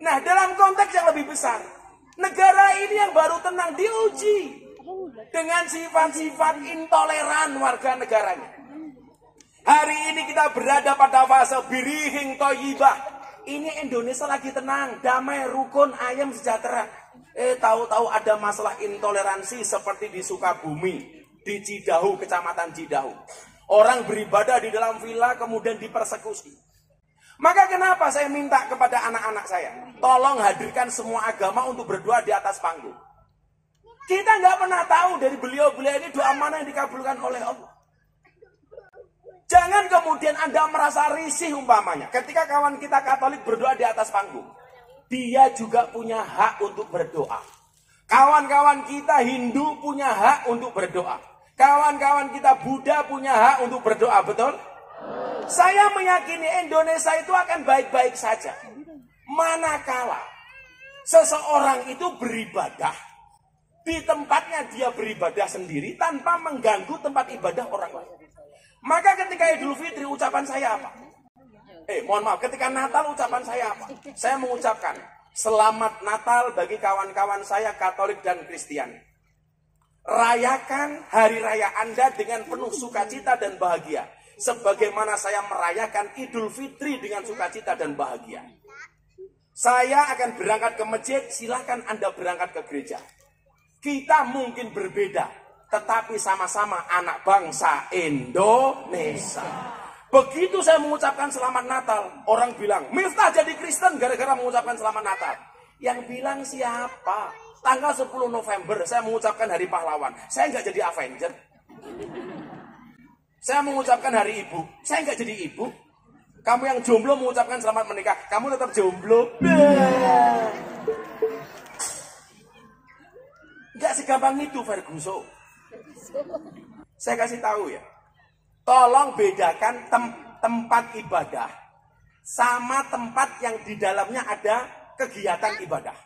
Nah, dalam konteks yang lebih besar, negara ini yang baru tenang diuji dengan sifat-sifat intoleran warga negaranya. Hari ini kita berada pada fase birihing toyibah. Ini Indonesia lagi tenang, damai, rukun, ayam, sejahtera. Tahu-tahu ada masalah intoleransi seperti di Sukabumi, di Cidahu, kecamatan Cidahu. Orang beribadah di dalam villa kemudian dipersekusi. Maka kenapa saya minta kepada anak-anak saya, tolong hadirkan semua agama untuk berdoa di atas panggung. Kita nggak pernah tahu dari beliau-beliau ini doa mana yang dikabulkan oleh Allah. Jangan kemudian Anda merasa risih umpamanya ketika kawan kita Katolik berdoa di atas panggung. Dia juga punya hak untuk berdoa. Kawan-kawan kita Hindu punya hak untuk berdoa. Kawan-kawan kita Buddha punya hak untuk berdoa, betul? Saya meyakini Indonesia itu akan baik-baik saja. Manakala seseorang itu beribadah di tempatnya dia beribadah sendiri tanpa mengganggu tempat ibadah orang lain. Maka ketika Idul Fitri ucapan saya apa? Mohon maaf, ketika Natal ucapan saya apa? Saya mengucapkan Selamat Natal bagi kawan-kawan saya Katolik dan Kristian. Rayakan hari raya Anda dengan penuh sukacita dan bahagia. Sebagaimana saya merayakan Idul Fitri dengan sukacita dan bahagia. Saya akan berangkat ke masjid, silakan Anda berangkat ke gereja. Kita mungkin berbeda, tetapi sama-sama anak bangsa Indonesia. Begitu saya mengucapkan Selamat Natal, orang bilang, Miftah jadi Kristen gara-gara mengucapkan Selamat Natal. Yang bilang siapa? Tanggal 10 November saya mengucapkan Hari Pahlawan. Saya nggak jadi Avenger. Saya mengucapkan Hari Ibu. Saya nggak jadi ibu. Kamu yang jomblo mengucapkan selamat menikah. Kamu tetap jomblo. Nggak segampang itu, Ferguson. Saya kasih tahu ya. Tolong bedakan tempat ibadah sama tempat yang di dalamnya ada kegiatan ibadah.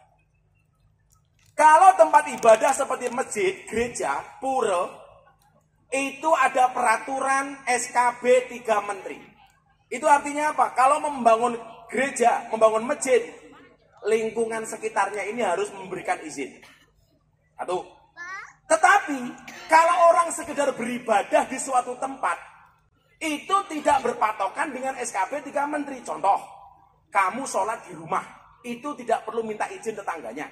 Kalau tempat ibadah seperti masjid, gereja, pura, itu ada peraturan SKB 3 Menteri. Itu artinya apa? Kalau membangun gereja, membangun masjid, lingkungan sekitarnya ini harus memberikan izin. Satu. Tetapi, kalau orang sekedar beribadah di suatu tempat, itu tidak berpatokan dengan SKB 3 Menteri. Contoh, kamu sholat di rumah, itu tidak perlu minta izin tetangganya.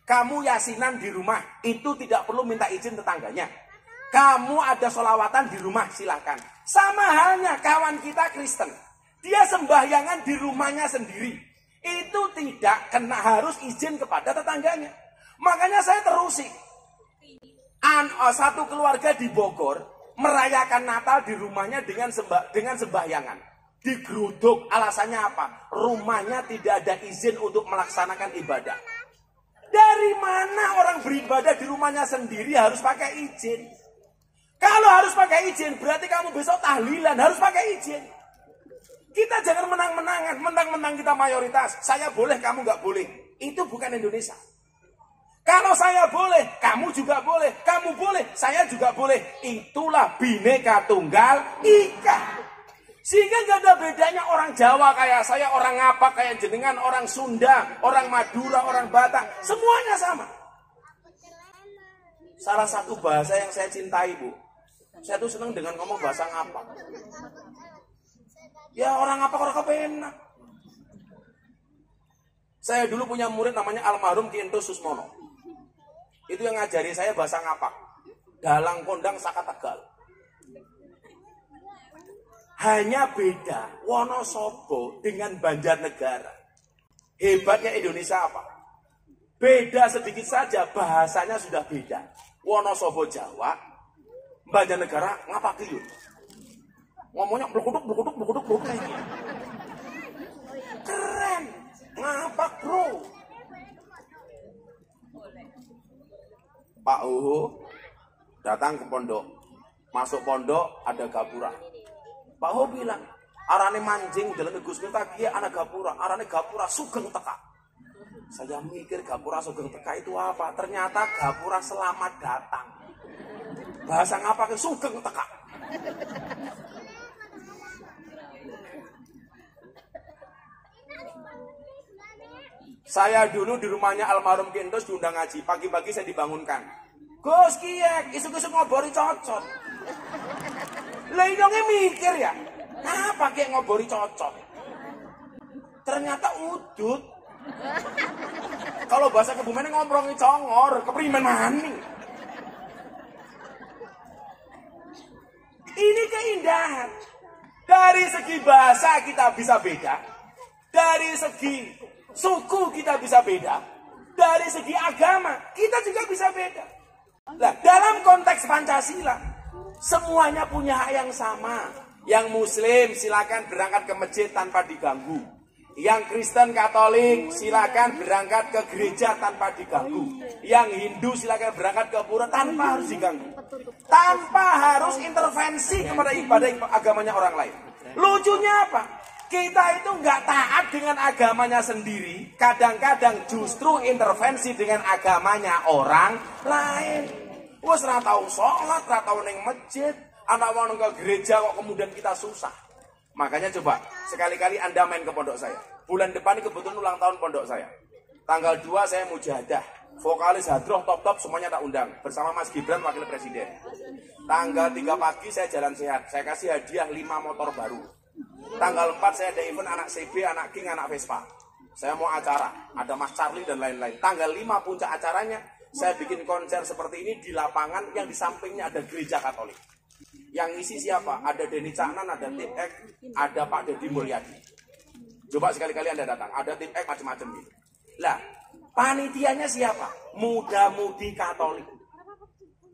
Kamu yasinan di rumah, itu tidak perlu minta izin tetangganya. Kamu ada sholawatan di rumah, silakan. Sama halnya kawan kita Kristen. Dia sembahyangan di rumahnya sendiri. Itu tidak kena harus izin kepada tetangganya. Makanya saya terusik. Satu keluarga di Bogor merayakan Natal di rumahnya dengan sembahyangan. Digeruduk, alasannya apa? Rumahnya tidak ada izin untuk melaksanakan ibadah. Dari mana orang beribadah di rumahnya sendiri harus pakai izin? Kalau harus pakai izin, berarti kamu besok tahlilan harus pakai izin. Kita jangan menang-menangan, menang-menang kita mayoritas. Saya boleh, kamu nggak boleh. Itu bukan Indonesia. Kalau saya boleh, kamu juga boleh. Kamu boleh, saya juga boleh. Itulah Bhinneka Tunggal Ika. Sehingga nggak ada bedanya orang Jawa kayak saya, orang apa kayak jenengan, orang Sunda, orang Madura, orang Batak. Semuanya sama. Salah satu bahasa yang saya cintai, Bu. Saya tuh senang dengan ngomong bahasa ngapa. Ya orang apa orang kepenak. Saya dulu punya murid namanya almarhum Ki Ento Susmono. Itu yang ngajari saya bahasa ngapak. Dalang kondang saka Tegal. Hanya beda Wonosobo dengan Banjarnegara. Hebatnya Indonesia apa? Beda sedikit saja, bahasanya sudah beda. Wonosobo Jawa, Banjarnegara ngapakiyun. Ngomongnya blukuduk kayak gitu. Keren, ngapak bro. Pak Uhu datang ke pondok. Masuk pondok ada gapura. Pak Uhu bilang, arane mancing dalam Gus Miftah kieu ana gapura, arane gapura sugeng teka. Saya mikir gapura sugeng teka itu apa? Ternyata gapura selamat datang. Bahasa ngapa ke sugeng teka? Saya dulu di rumahnya almarhum Kentos diundang ngaji. Pagi-pagi saya dibangunkan. Gus Kiek, isuk-isuk ngobori cocot. Lah indongnya mikir ya, apa kayak ngobori cocot? Ternyata udut. Kalau bahasa Kebumen ngomrongi congor, keprimen maning. Ini keindahan. Dari segi bahasa kita bisa beda. Dari segi suku kita bisa beda. Dari segi agama kita juga bisa beda. Nah, dalam konteks Pancasila, semuanya punya hak yang sama. Yang Muslim silakan berangkat ke masjid tanpa diganggu. Yang Kristen Katolik silakan berangkat ke gereja tanpa diganggu. Yang Hindu silakan berangkat ke pura tanpa harus diganggu. Tanpa harus intervensi kepada ibadah agamanya orang lain. Lucunya apa? Kita itu nggak taat dengan agamanya sendiri. Kadang-kadang justru intervensi dengan agamanya orang lain. Wes ra tau sholat, ra tau ning masjid, anak mau ke gereja kok kemudian kita susah. Makanya coba sekali-kali Anda main ke pondok saya. Bulan depan kebetulan ulang tahun pondok saya. Tanggal 2 saya mujahadah. Vokalis hadroh top-top semuanya tak undang. Bersama Mas Gibran Wakil Presiden. Tanggal 3 pagi saya jalan sehat. Saya kasih hadiah 5 motor baru. Tanggal 4 saya ada event anak CB, anak King, anak Vespa. Saya mau acara. Ada Mas Charlie dan lain-lain. Tanggal 5 puncak acaranya. Saya bikin konser seperti ini di lapangan yang di sampingnya ada gereja Katolik. Yang isi siapa? Ada Denny Caknan, ada Tim X, ada Pak Deddy Mulyadi. Coba sekali-kali Anda datang, ada Tim X macam-macam gitu. Lah, panitianya siapa? Muda-mudi Katolik.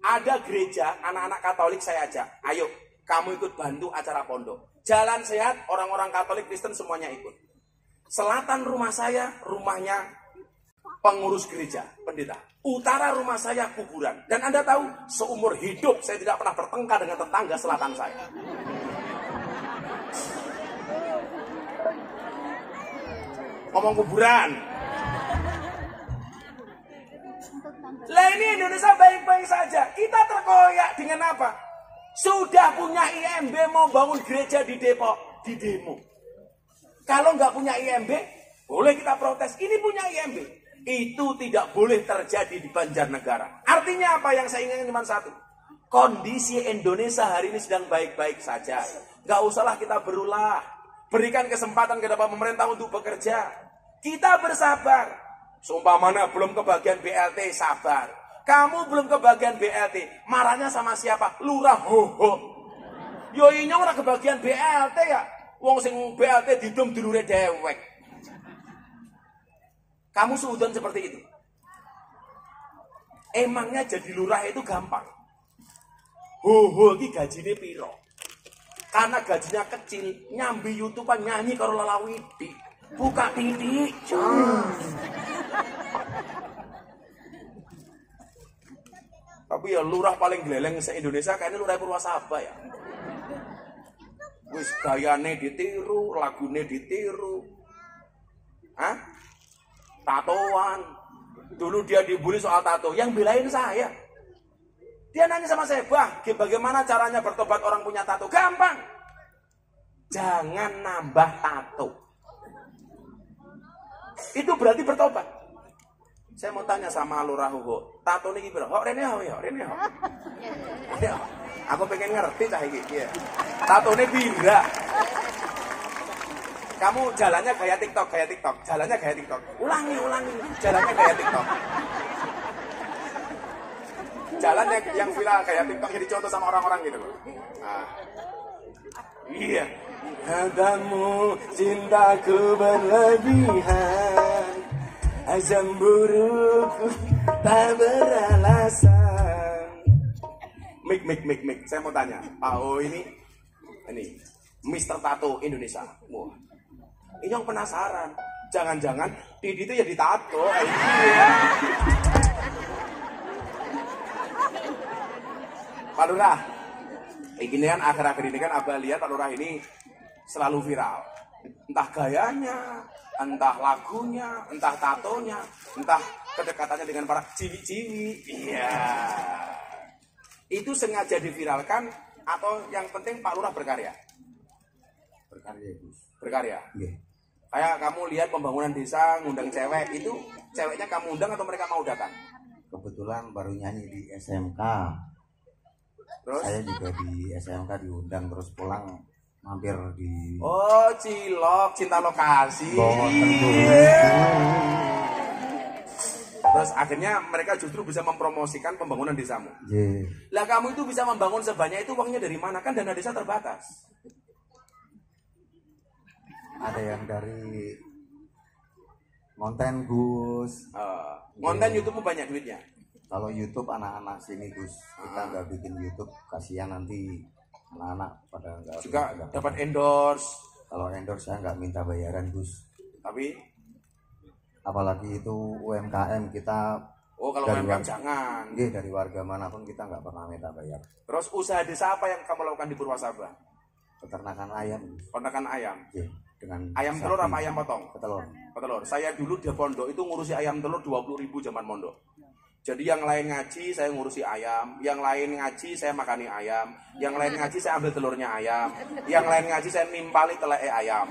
Ada gereja, anak-anak Katolik saya ajak. Ayo, kamu ikut bantu acara pondok. Jalan sehat, orang-orang Katolik Kristen semuanya ikut. Selatan rumah saya, rumahnya pengurus gereja, pendeta. Utara rumah saya kuburan. Dan Anda tahu, seumur hidup saya tidak pernah bertengkar dengan tetangga selatan saya. Ngomong kuburan. Lah ini Indonesia baik-baik saja. Kita terkoyak dengan apa? Sudah punya IMB mau bangun gereja di Depok, di demo. Kalau nggak punya IMB, boleh kita protes. Ini punya IMB. Itu tidak boleh terjadi di Banjarnegara. Artinya apa yang saya inginkan cuma satu. Kondisi Indonesia hari ini sedang baik-baik saja. Gak usahlah kita berulah. Berikan kesempatan kepada pemerintah untuk bekerja. Kita bersabar. Seumpamanya belum kebagian BLT, sabar. Kamu belum kebagian BLT. Marahnya sama siapa? Lurah hoho. Yo ini orang kebagian BLT ya. Wong sing BLT didum dulure dewek. Kamu suudon seperti itu. Emangnya jadi lurah itu gampang. Hoho iki gajine piro? Karena gajinya kecil, nyambi YouTubean nyanyi karo lalawidi. Buka titik. Tapi ya lurah paling gleleng se-Indonesia kayaknya lurah Purwasaba ya. Wis gayane ditiru, lagune ditiru. Hah? Tatoan. Dulu dia dibully soal tato. Yang belain saya. Dia nanya sama saya, "Bah, bagaimana caranya bertobat orang punya tato?" Gampang. Jangan nambah tato. Itu berarti bertobat. Saya mau tanya sama Lurah Hugo, tato ini gimana? Hok rene ho ya, rene ho. Aku pengen ngerti cah iki. Iya. Tato ini pira? Kamu jalannya gaya TikTok, gaya TikTok. Jalannya gaya TikTok. Ulangi. Jalannya gaya TikTok. Jalannya yang viral gaya TikTok jadi contoh sama orang-orang gitu loh. Nah. Iya. Katamu cintaku berlebihan, azam burukku tak beralasan. Mik. Saya mau tanya, Pak O ini Mister Tato Indonesia. Wah. Ini yang penasaran. Jangan-jangan Didi itu ya ditato. Iya. Pak Lurah, ini kan akhir-akhir ini kan Abah lihat Pak Lurah ini selalu viral. Entah gayanya, entah lagunya, entah tatonya, entah kedekatannya dengan para ciwi-ciwi. Iya. Itu sengaja diviralkan atau yang penting Pak Lurah berkarya? Berkarya, Gus. Berkarya. Yeah. Kayak kamu lihat pembangunan desa, ngundang cewek, itu ceweknya kamu undang atau mereka mau datang? Kebetulan baru nyanyi di SMK. Terus? Saya juga di SMK diundang, terus pulang mampir di Oh, cilok, cinta lokasi. Terus akhirnya mereka justru bisa mempromosikan pembangunan desamu. Lah kamu itu bisa membangun sebanyak itu, uangnya dari mana? Kan dana desa terbatas. Ada yang dari konten Gus. Konten YouTube banyak duitnya. Kalau YouTube anak-anak sini Gus, kita nggak bikin YouTube, kasihan nanti anak-anak pada nggak juga dapat endorse. Kalau endorse saya nggak minta bayaran Gus. Tapi apalagi itu UMKM kita. Oh, kalau UMKM jangan. Dari warga manapun kita nggak pernah minta bayar. Terus usaha desa apa yang kamu lakukan di Purwasabah? Peternakan ayam. Peternakan ayam. Dengan ayam telur apa ayam potong? Petelur. Saya dulu di pondok itu ngurusi ayam telur 20.000 zaman mondok. Jadi yang lain ngaji saya ngurusi ayam, yang lain ngaji saya makani ayam, yang lain ngaji saya ambil telurnya ayam, yang lain ngaji saya nimpali teleke ayam.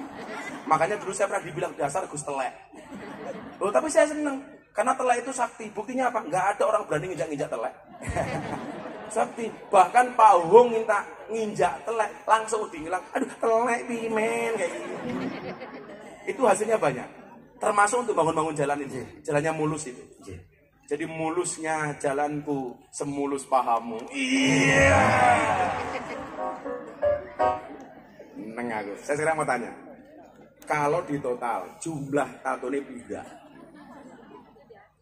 Makanya dulu saya pernah dibilang dasar Gus telek. Loh, tapi saya seneng karena telek itu sakti. Buktinya apa? Nggak ada orang berani nginjak-nginjak telek. Sakti. Bahkan Pak Hong minta nginjak telek, langsung dihilang. Aduh, telek pimen kayak gitu. Itu hasilnya banyak. Termasuk untuk bangun-bangun jalan ini. Jalannya mulus itu. Jadi mulusnya jalanku semulus pahamu. Iya. Neng aku. Saya sekarang mau tanya. Kalau di total jumlah tatone pira?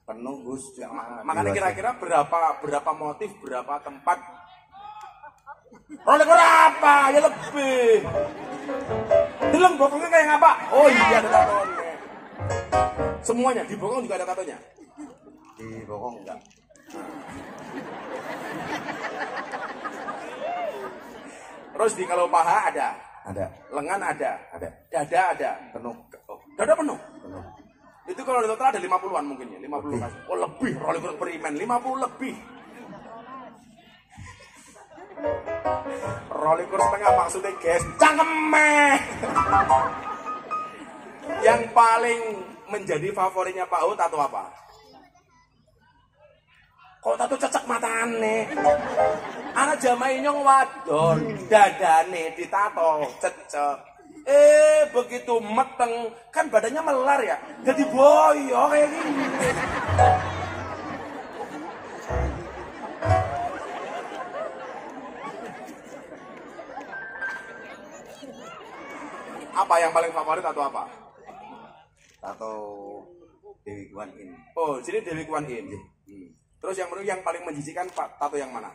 Penuh Gus. Makanya kira-kira berapa motif, berapa tempat? Rolek apa? Ya lebih. Deleng bokongnya kayak apa? Oh iya ada tatonya. Semuanya di bokong juga ada tatonya. Di bokong enggak. Terus di kalau paha ada. Lengan ada. Dada ada. Penuh. Dada penuh. Itu kalau di total ada 50-an mungkin ya, 50 kasih. Oh lebih, Rolex Perimen 50 lebih. Rolex setengah maksudnya guys, cangkemeh. Yang paling menjadi favoritnya Pak Ho tato apa? Kok tato cecek matane? Anak jamaah nyong wadon, dadane ditato cecek. Begitu meteng, kan badannya melar ya, jadi boyo kayak gini. Apa yang paling favorit atau apa? Tato Dewi Kwan In. Oh, jadi Dewi Kwan In. Terus yang paling menjijikan tato yang mana?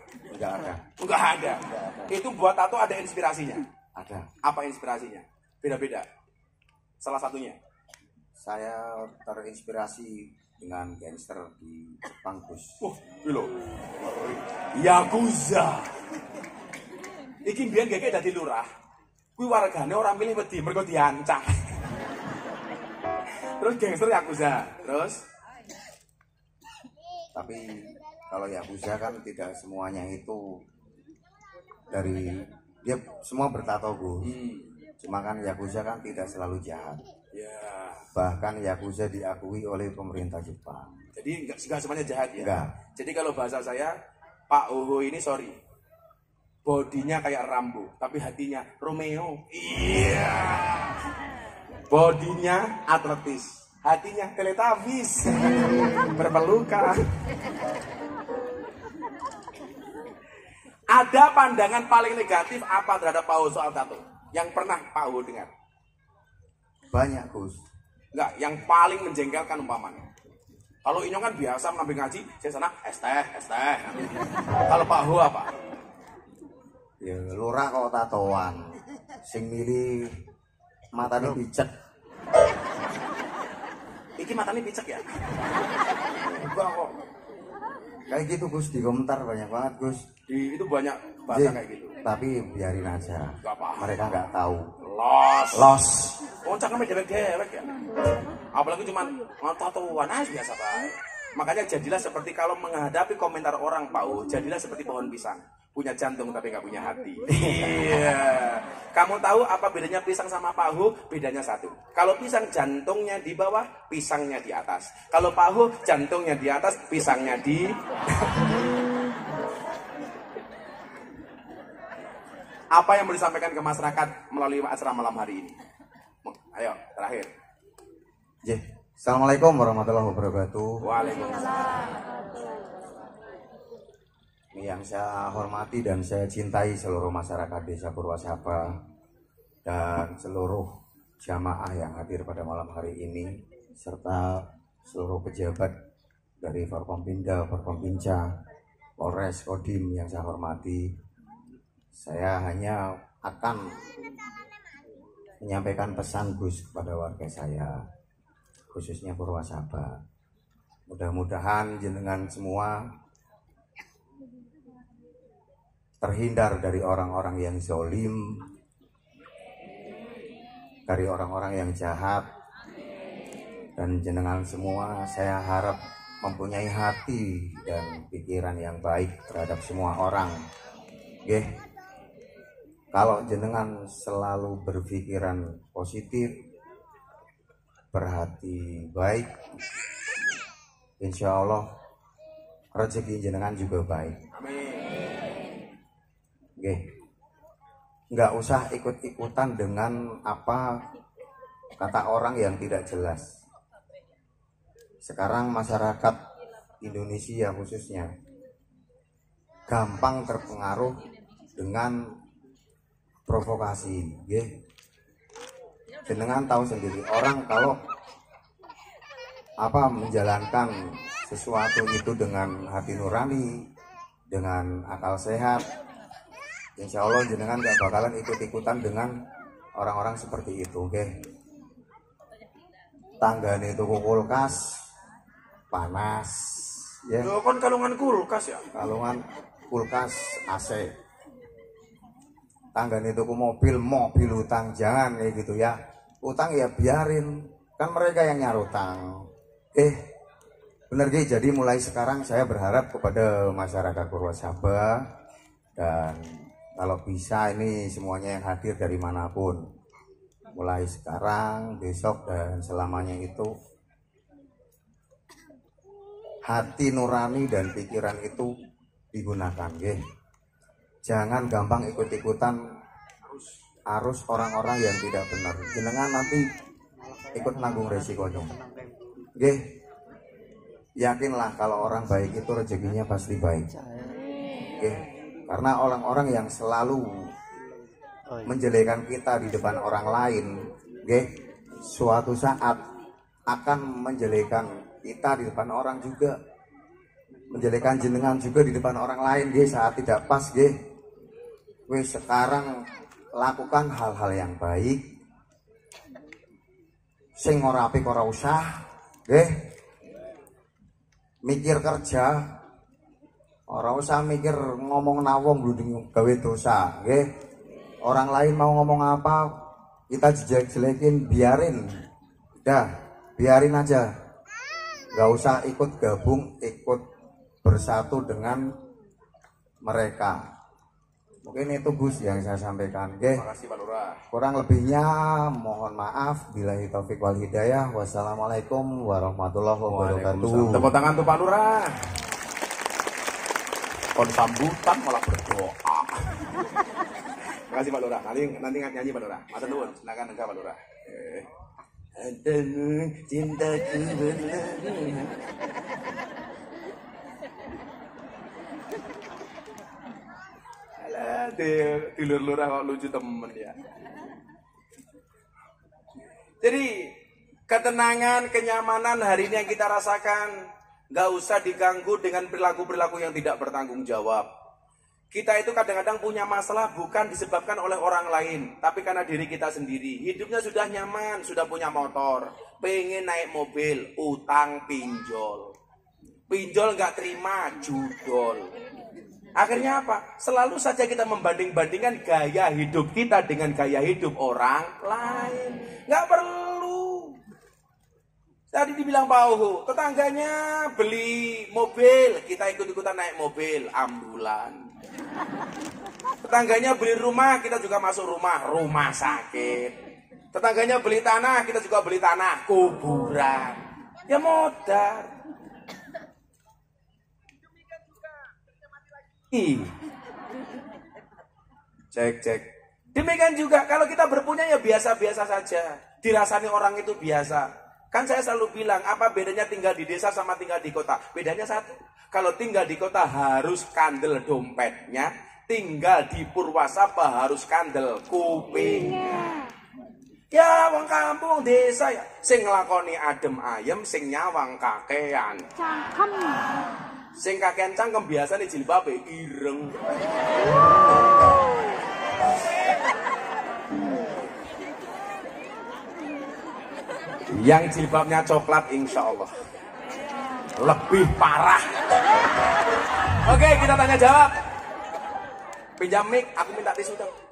Enggak ada. Itu buat tato ada inspirasinya? Ada. Apa inspirasinya? Beda-beda. Salah satunya. Saya terinspirasi dengan gangster di Jepang Gus. Lho. Yakuza. Iki mbiyen gege dadi lurah. Kuwi wargane ora milih wedi mergo diancam. Terus gangster Yakuza. Terus tapi kalau Yakuza kan tidak semuanya itu dari dia semua bertato Gus. Cuma kan Yakuza kan tidak selalu jahat. Ya. Bahkan Yakuza diakui oleh pemerintah Jepang. Jadi enggak semuanya jahat ya. Enggak. Jadi kalau bahasa saya, Pak Ho ini sorry. Bodinya kayak Rambo, tapi hatinya Romeo. Iya. Bodinya atletis, hatinya Teletubbies. Berpelukan. Ada pandangan paling negatif apa terhadap Pak Ho soal tato? Yang pernah Pak Ho dengar? Banyak Gus. Enggak, yang paling menjengkelkan umpamanya. Kalau Inyong kan biasa mengambil ngaji, saya sana es teh. Kalau Pak Ho apa? Ya lurah kok tatoan. Sing milih matanya picek. Iki matanya picek ya? Enggak kok. Kayak gitu Gus, di komentar banyak banget Gus. Itu banyak bahasa kayak gitu. Tapi biarin aja. Mereka nggak tahu. Los. Oh, cakemnya dewek-dewek ya. Apalagi cuma tatoan biasa baik. Makanya jadilah seperti kalau menghadapi komentar orang Pak Ho, jadilah seperti pohon pisang. punya jantung tapi nggak punya hati. Iya. Kamu tahu apa bedanya pisang sama pahu? Bedanya satu. Kalau pisang jantungnya di bawah, pisangnya di atas. Kalau pahu jantungnya di atas, pisangnya di. Apa yang mau disampaikan ke masyarakat melalui acara malam hari ini? Ayo, terakhir. Assalamualaikum warahmatullahi wabarakatuh. Waalaikumsalam. Yang saya hormati dan saya cintai seluruh masyarakat Desa Purwasaba dan seluruh jamaah yang hadir pada malam hari ini, serta seluruh pejabat dari Forkompinda, Forkompinca, Polres, Kodim yang saya hormati. Saya hanya akan menyampaikan pesan Gus kepada warga saya, khususnya Purwasaba. Mudah-mudahan jenengan semua terhindar dari orang-orang yang zalim, dari orang-orang yang jahat, dan jenengan semua saya harap mempunyai hati dan pikiran yang baik terhadap semua orang. Nggih. Kalau jenengan selalu berpikiran positif, berhati baik, insya Allah rezeki jenengan juga baik. Nggak usah ikut-ikutan dengan apa kata orang yang tidak jelas. Sekarang masyarakat Indonesia khususnya gampang terpengaruh dengan provokasi. Jenengan tahu sendiri, orang kalau menjalankan sesuatu itu dengan hati nurani, dengan akal sehat, insya Allah jenengan gak bakalan ikut-ikutan dengan orang-orang seperti itu. Tanggane tuku kulkas panas, ya. Kan kalungan kulkas ya. Kalungan kulkas AC. Tanggane tuku mobil utang, jangan kayak gitu ya. Utang ya biarin, kan mereka yang nyarutang. Bener jadi mulai sekarang saya berharap kepada masyarakat Purwasaba, dan kalau bisa ini semuanya yang hadir dari manapun, mulai sekarang, besok, dan selamanya itu hati nurani dan pikiran itu digunakan. Jangan gampang ikut-ikutan arus orang-orang yang tidak benar. Jenengan nanti ikut nanggung resiko dong. Yakinlah kalau orang baik itu rezekinya pasti baik. Karena orang-orang yang selalu menjelekan kita di depan orang lain, suatu saat akan menjelekan kita di depan orang juga, menjelekan jenengan juga di depan orang lain, saat tidak pas. Sekarang lakukan hal-hal yang baik, sing ora apik ora usah, mikir kerja. Orang usah mikir ngomong nawong bluding gawe dosa, Orang lain mau ngomong apa, kita jelek-jelekin, biarin. Biarin aja. Gak usah ikut gabung, ikut bersatu dengan mereka. Mungkin itu Gus yang saya sampaikan. Terima kasih Pak Lurah. Kurang lebihnya mohon maaf. Billahi taufik wal hidayah. Wassalamualaikum warahmatullahi wabarakatuh. Tepuk tangan tuh Pak Lurah. Kon sambutan malah berdoa. Terima kasih Pak Lurah. Nanti nyanyi Pak Lurah. Matur nuwun, silakan enggak Pak Lurah. Adamu cintaku berlalu. Alah, dulur Lurah kok lucu temen ya. Jadi ketenangan, kenyamanan hari ini yang kita rasakan nggak usah diganggu dengan perilaku-perilaku yang tidak bertanggung jawab. Kita itu kadang-kadang punya masalah bukan disebabkan oleh orang lain, tapi karena diri kita sendiri. Hidupnya sudah nyaman, sudah punya motor, pengen naik mobil, utang pinjol. Pinjol nggak terima, judol. Akhirnya apa? Selalu saja kita membanding-bandingkan gaya hidup kita dengan gaya hidup orang lain. Nggak perlu. Tadi dibilang Pak Uhu, tetangganya beli mobil, kita ikut-ikutan naik mobil, ambulan. Tetangganya beli rumah, kita juga masuk rumah sakit. Tetangganya beli tanah, kita juga beli tanah, kuburan. Ya modal. Cek. Demikian juga kalau kita berpunya ya biasa-biasa saja. Dirasani orang itu biasa. Kan saya selalu bilang, apa bedanya tinggal di desa sama tinggal di kota? Bedanya satu. Kalau tinggal di kota harus kandel dompetnya, tinggal di Purwasaba harus kandel kupingnya. Ya, wong kampung, wong desa ya. Sing nglakoni adem ayem, sing nyawang kakean. Cangkem. Sing kakean cangkem biasane jilbabe ireng. Yang jilbabnya coklat insya Allah lebih parah. Oke, kita tanya jawab. Pinjam mic, aku minta tisu dong.